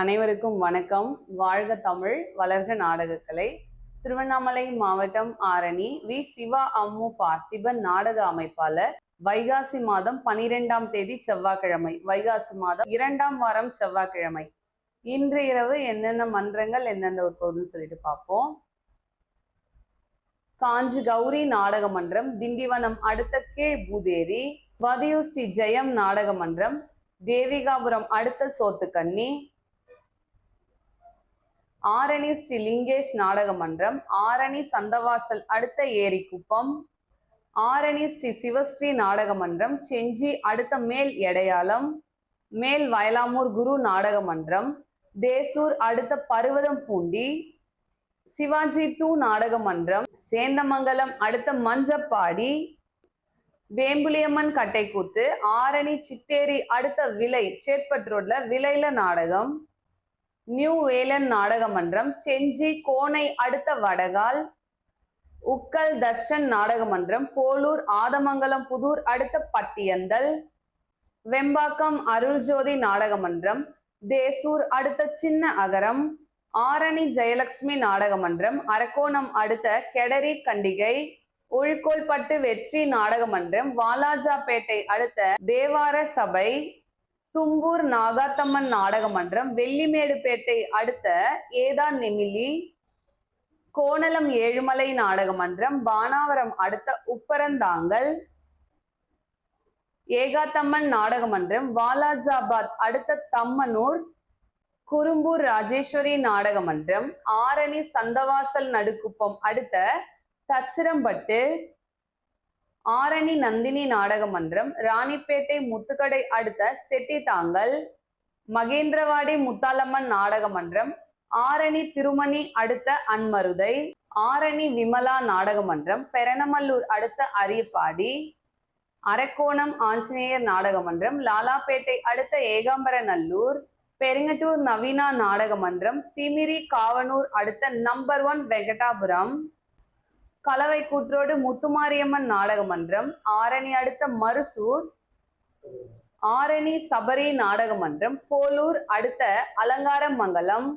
அனைவருக்கும் வணக்கம். வாழ்க தமிழ், வளர்க நாடகக்கலை. திருவண்ணாமலை மாவட்டம் ஆரணி வி சிவா அம்மு பார்த்திபன் நாடக அமைப்பாளர். வைகாசி மாதம் 12ஆம் தேதி செவ்வாய்க்கிழமை, வைகாசி மாதம் 2ஆம் வாரம் செவ்வாய்க்கிழமை. இன்று இரவு எந்தெந்த மன்றங்கள் எந்தெந்த உட்பகுதுன்னு சொல்லிட்டு பார்ப்போம். காஞ்சி கௌரி நாடக மன்றம், திண்டிவனம் அடுத்த கீழ் பூதேரி. வதியூர் ஸ்ரீ ஜெயம் நாடக மன்றம், தேவிகாபுரம் அடுத்த சோத்துக்கண்ணி. ஆரணி ஸ்ரீ லிங்கேஷ் நாடக மன்றம், ஆரணி சந்தவாசல் அடுத்த ஏரிக்குப்பம். ஆரணி ஸ்ரீ சிவஸ்ரீ நாடக மன்றம், செஞ்சி அடுத்த மேல் எடையாளம். மேல் வயலாமூர் குரு நாடக மன்றம், தேசூர் அடுத்த பருவதம் பூண்டி. சிவாஜி 2 நாடக மன்றம், சேந்தமங்கலம் அடுத்த மஞ்சப்பாடி. வேம்புலியம்மன் கட்டைக்கூத்து, ஆரணி சித்தேரி அடுத்த விலை, சேத்பட் ரோட்ல விலையில நாடகம். நியூ வேலன் நாடக மன்றம், செஞ்சி கோனை அடுத்த வடகால். உக்கல் தர்ஷன் நாடக மன்றம், போலூர் ஆதமங்கலம் புதூர் அடுத்த பட்டியந்தல். வெம்பாக்கம் அருள்ஜோதி நாடக மன்றம், தேசூர் அடுத்த சின்ன அகரம். ஆரணி ஜெயலட்சுமி நாடக மன்றம், அரக்கோணம் அடுத்த கெடரி கண்டிகை. உள்கோல்பட்டு வெற்றி நாடக மன்றம், வாலாஜாபேட்டை அடுத்த தேவார சபை. தும்பூர் நாகாத்தம்மன் நாடக மன்றம், வெள்ளிமேடுபேட்டை அடுத்த ஏதான் நெமிலி. கோணலம் ஏழுமலை நாடக மன்றம், பானாவரம் அடுத்த உப்பரந்தாங்கல். ஏகாத்தம்மன் நாடக மன்றம், வாலாஜாபாத் அடுத்த தம்மனூர். குறும்பூர் ராஜேஸ்வரி நாடக மன்றம், ஆரணி சந்தவாசல் நடுக்குப்பம் அடுத்த தச்சிரம்பட்டு. ஆரணி நந்தினி நாடக மன்றம், ராணிப்பேட்டை முத்துக்கடை அடுத்த செட்டித்தாங்கல். மகேந்திரவாடி முத்தாலம்மன் நாடக மன்றம், ஆரணி திருமணி அடுத்த அன்மருதை. ஆரணி விமலா நாடக மன்றம், பெரணமல்லூர் அடுத்த அரியப்பாடி. அரக்கோணம் ஆஞ்சநேயர் நாடக மன்றம், லாலாப்பேட்டை அடுத்த ஏகாம்பரநல்லூர். பெருங்கட்டூர் நவீனா நாடக மன்றம், திமிரி காவனூர் அடுத்த நம்பர் 1 வெங்கடாபுரம். கலவை கூற்றோடு முத்துமாரியம்மன் நாடக மன்றம், ஆரணி அடுத்த மருசூர். ஆரணி சபரி நாடக மன்றம், போலூர் அடுத்த அலங்காரமங்கலம்.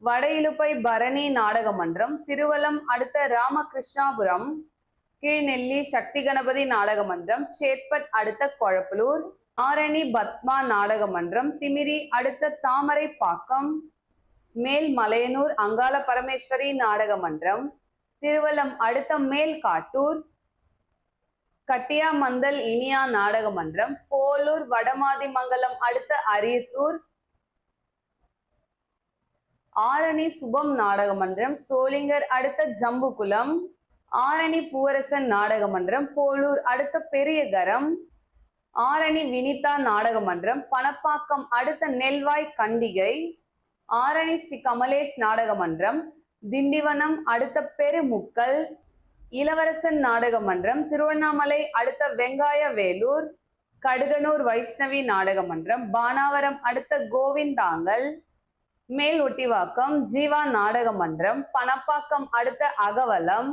வட இலுப்பை பரணி நாடக மன்றம், திருவலம் அடுத்த ராமகிருஷ்ணாபுரம். கீழ்நெல்லி சக்தி கணபதி நாடக மன்றம், சேத்பட் அடுத்த கொழப்பலூர். ஆரணி பத்மா நாடக மன்றம், திமிரி அடுத்த தாமரைப்பாக்கம். மேல் மலையனூர் அங்காள பரமேஸ்வரி நாடக மன்றம், திருவலம் அடுத்த மேல் காட்டூர். கட்டியாமந்தல் இனியா நாடக மன்றம், போலூர் வடமாதிமங்கலம் அடுத்த அரியத்தூர். ஆரணி சுபம் நாடக மன்றம், சோளிங்கர் அடுத்த ஜம்புகுளம். ஆரணி பூவரசன் நாடக மன்றம், போலூர் அடுத்த பெரியகரம். ஆரணி வினிதா நாடக மன்றம், பணப்பாக்கம் அடுத்த நெல்வாய் கண்டிகை. ஆரணி ஸ்ரீ கமலேஷ் நாடக மன்றம், திண்டிவனம் அடுத்த பெருமுக்கல். இளவரசன் நாடக மன்றம், திருவண்ணாமலை அடுத்த வெங்காய வேலூர். கடுகனூர் வைஷ்ணவி நாடக மன்றம், பானாவரம் அடுத்த கோவிந்தாங்கல். மேல் ஒட்டிவாக்கம் ஜீவா நாடக மன்றம், பணப்பாக்கம் அடுத்த அகவலம்.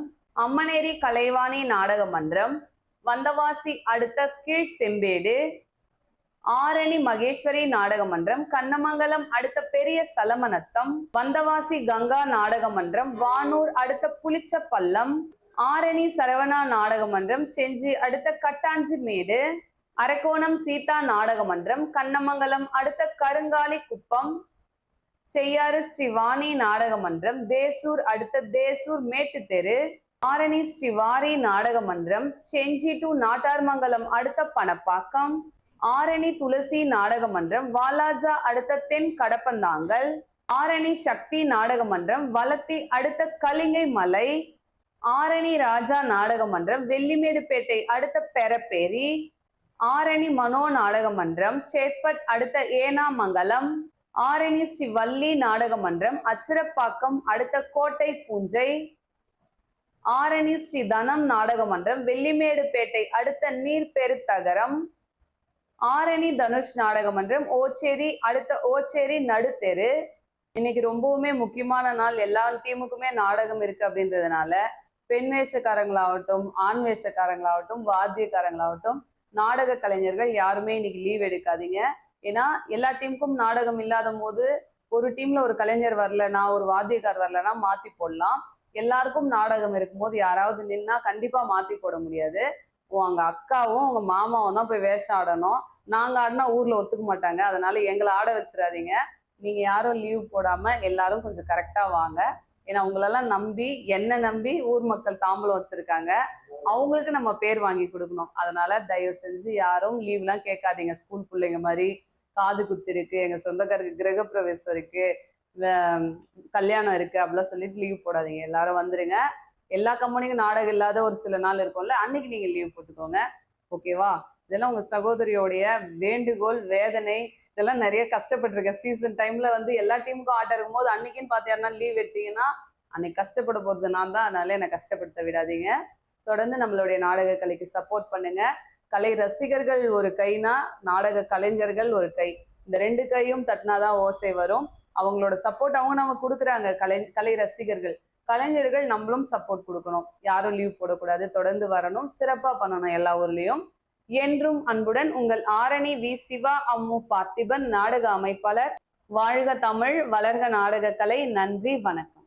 அம்மனேரி கலைவாணி நாடக மன்றம், வந்தவாசி அடுத்த கீழ் செம்பேடு. ஆரணி மகேஸ்வரி நாடக மன்றம், கண்ணமங்கலம் அடுத்த பெரிய சலமனத்தம். வந்தவாசி கங்கா நாடக மன்றம், வானூர் அடுத்த புளிச்சப்பள்ளம். ஆரணி சரவணா நாடக மன்றம், செஞ்சி அடுத்த கட்டாஞ்சிமேடு. அரக்கோணம் சீதா நாடக மன்றம், கண்ணமங்கலம் அடுத்த கருங்காலி குப்பம். செய்யாறு ஸ்ரீ வாணி நாடக மன்றம், தேசூர் அடுத்த தேசூர் மேட்டு தெரு. ஆரணி ஸ்ரீ வாரி நாடக மன்றம், செஞ்சி டு நாட்டார்மங்கலம் அடுத்த பணப்பாக்கம். ஆரணி துளசி நாடக மன்றம், வாலாஜா அடுத்த தென் கடப்பந்தாங்கல். ஆரணி சக்தி நாடக மன்றம், வலத்தி அடுத்த கலிங்கை மலை. ஆரணி ராஜா நாடக மன்றம், வெள்ளிமேடுபேட்டை அடுத்த பெரப்பேரி. ஆரணி மனோ நாடக மன்றம், சேத்பட் அடுத்த ஏனாமங்கலம். ஆரணி ஸ்ரீ வள்ளி நாடக மன்றம், அச்சிரப்பாக்கம் அடுத்த கோட்டை பூஞ்சை. ஆரணி ஸ்ரீ தனம் நாடக மன்றம், வெள்ளிமேடுபேட்டை அடுத்த நீர்பெருத்தகரம். ஆரணி தனுஷ் நாடக மன்றம், ஓச்சேரி அடுத்த ஓச்சேரி நடுத்தெரு. இன்னைக்கு ரொம்பவுமே முக்கியமான நாள், எல்லா டீமுக்குமே நாடகம் இருக்கு அப்படின்றதுனால பெண் வேஷக்காரங்களாகட்டும், ஆண் வேஷக்காரங்களாகட்டும், வாத்தியக்காரங்களாகட்டும், நாடக கலைஞர்கள் யாருமே இன்னைக்கு லீவ் எடுக்காதீங்க. ஏன்னா எல்லா டீமுக்கும் நாடகம் இல்லாத போது ஒரு டீம்ல ஒரு கலைஞர் வரலன்னா, ஒரு வாத்தியக்கார் வரலன்னா மாத்தி போடலாம். எல்லாருக்கும் நாடகம் இருக்கும்போது யாராவது நின்னா கண்டிப்பா மாத்தி போட முடியாது. உங்க அக்காவும் உங்க மாமாவும் தான் போய் வேஷம் ஆடணும். நாங்க ஆடினா ஊர்ல ஒத்துக்க மாட்டாங்க. அதனால எங்கள ஆட வச்சிடாதீங்க. நீங்க யாரும் லீவ் போடாம எல்லாரும் கொஞ்சம் கரெக்டா வாங்க. ஏன்னா உங்களெல்லாம் நம்பி, என்ன நம்பி ஊர் மக்கள் தாம்பூலம் வச்சிருக்காங்க. அவங்களுக்கு நம்ம பேர் வாங்கி கொடுக்கணும். அதனால தயவு செஞ்சு யாரும் லீவ்லாம் கேட்காதீங்க. ஸ்கூல் பிள்ளைங்க மாதிரி காது குத்து இருக்கு, எங்க சொந்தக்காரருக்கு கிரகப்பிரவேசம் இருக்கு, கல்யாணம் இருக்கு அப்படிலாம் சொல்லிட்டு லீவ் போடாதீங்க. எல்லாரும் வந்துருங்க. எல்லா கம்பெனிக்கும் நாடகம் இல்லாத ஒரு சில நாள் இருக்கும்ல, அன்னைக்கு நீங்க லீவ் போட்டுக்கோங்க. ஓகேவா? இதெல்லாம் உங்க சகோதரியோடைய வேண்டுகோள், வேதனை. இதெல்லாம் நிறைய கஷ்டப்பட்டுருக்கேன். சீசன் டைம்ல வந்து எல்லா டீமுக்கும் ஆட்டம் இருக்கும்போது அன்னைக்குன்னு பார்த்து யாருன்னா லீவ் எடுத்தீங்கன்னா, அன்னைக்கு கஷ்டப்பட போறது நான் தான். அதனால என்ன கஷ்டப்படுத்த விடாதீங்க. தொடர்ந்து நம்மளுடைய நாடக கலைக்கு சப்போர்ட் பண்ணுங்க. கலை ரசிகர்கள் ஒரு கைனா, நாடக கலைஞர்கள் ஒரு கை. இந்த 2 கையும் தட்டினாதான் ஓசை வரும். அவங்களோட சப்போர்ட் அவங்க நமக்கு குடுக்குறாங்க. கலை ரசிகர்கள். கலைஞர்கள் நம்மளும் சப்போர்ட் கொடுக்கணும். யாரும் லீவ் போடக்கூடாது. தொடர்ந்து வரணும். சிறப்பா பண்ணணும் எல்லா ஊர்லயும். என்றும் அன்புடன் உங்கள் ஆரணி வி. சிவா அம்மு பார்த்திபன், நாடக அமைப்பாளர். வாழ்க தமிழ், வளர்க நாடக கலை. நன்றி, வணக்கம்.